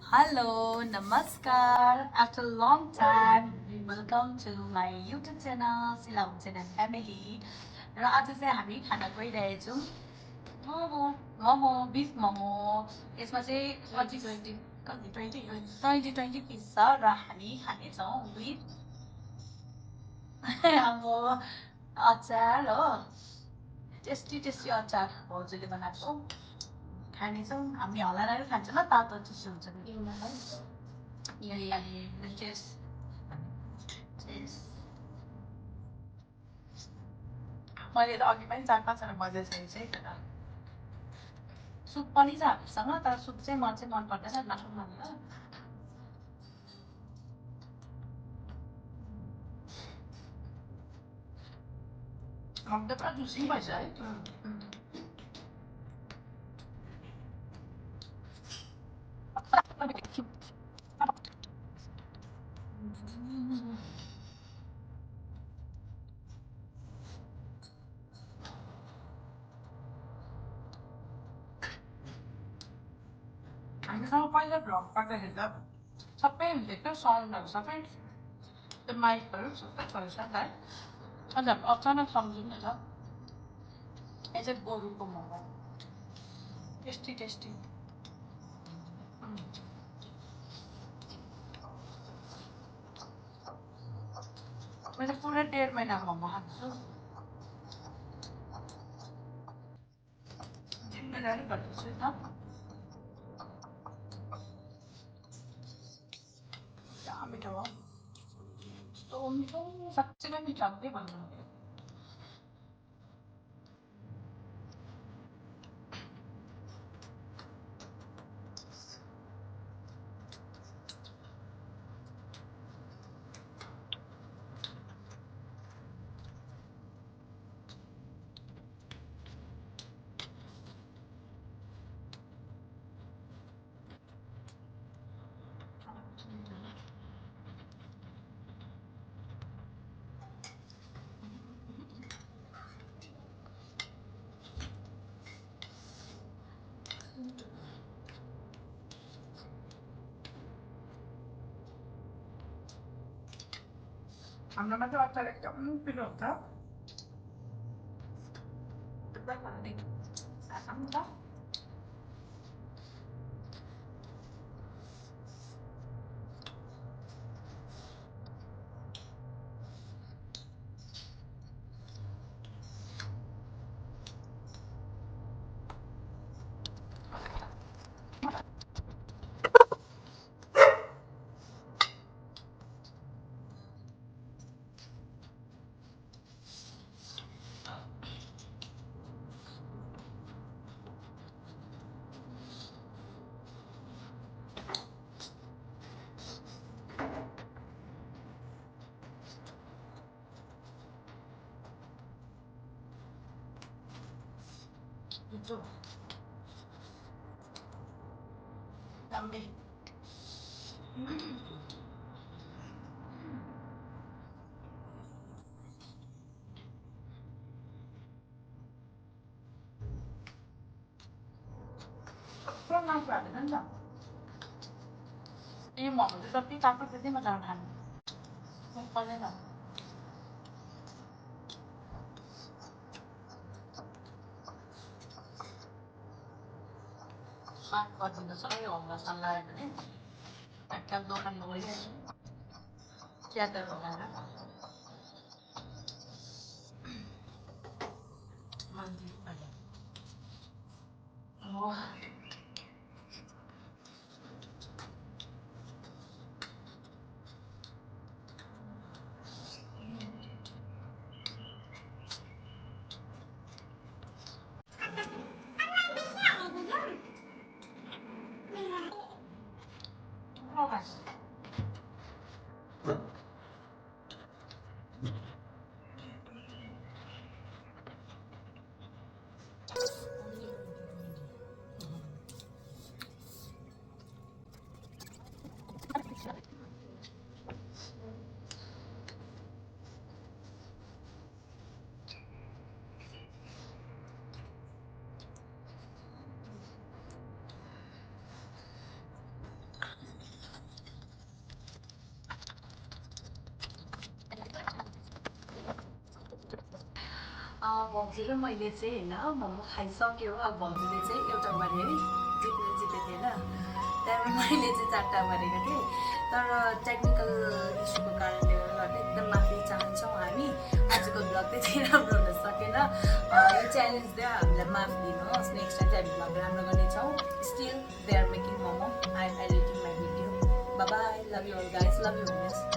Hello, Namaskar. After a long time, welcome to my YouTube channel, Silaunchen and Family. र आज चाहिँ हामी खाना गइरहेछौँ मोमो मोमो बिफ मोमो यसमा चाहिँ कति 20 पिस छ र हामी खानेछौँ विथ अब अचार हो टेस्टी टेस्टी अचार भाउजूले बनाएको खानेछौँ हामी हल्लाएर खान्छ ल तातो चिसो हुन्छ मैले त अघि पनि 4-5 वटा बजाइसकेको छु सुप पनि छ हामीसँग तर सुप चाहिँ मन पर्दैन मासु भन्दा हम त पुरा जुसी भएछ है हामीसँग पहिला भ्लग गर्दाखेरि त सबै हुन्थ्यो साउन्डहरू सबै त्यो माइकहरू सबै छोडेछ नि त अन्त अचानक सम्झिँदैछ यो चाहिँ गोरुको मोमो टेस्टी टेस्टी मैले पुरै 1.5 महिनाको मोमो खान्छु जिम्मेदारी गर्दैछु त मिठो हो यस्तो मिठो साँच्चै नै मिठो अब के भन्नु हाम्रोमा चाहिँ अचार एकदम पिरो हुन्छ एकदम खाने आराम छ मिठो दामी पुरा मासु हालेर नि त यो मोमो चाहिँ जति तातो त्यति मजाले खानु पर्दैन माफ गरिदिनु सबै होमवर्कसँग आयो भने একটা दोकानमा गइरहेको च्यादर लगाएर मन्दिर भयो भाउजू र मैले चाहिँ होइन मोमो खाइसक्यो अब भाउजूले चाहिँ एउटा गरे है जित्दै थिएन त्यहाँबाट मैले चाहिँ 4टा गरेको थिएँ तर टेक्निकल इस्युको कारणले गर्दा एकदम माफी चाहन्छौँ हामी आजको ब्लग चाहिँ राम्रो हुन सकेन यो च्यालेन्ज दियो हामीलाई माफ दिनुहोस् नेक्स्ट टाइम चाहिँ हामी ब्लग राम्रो गर्नेछौँ still they are making momo I am editing my video bye bye love you all guys love you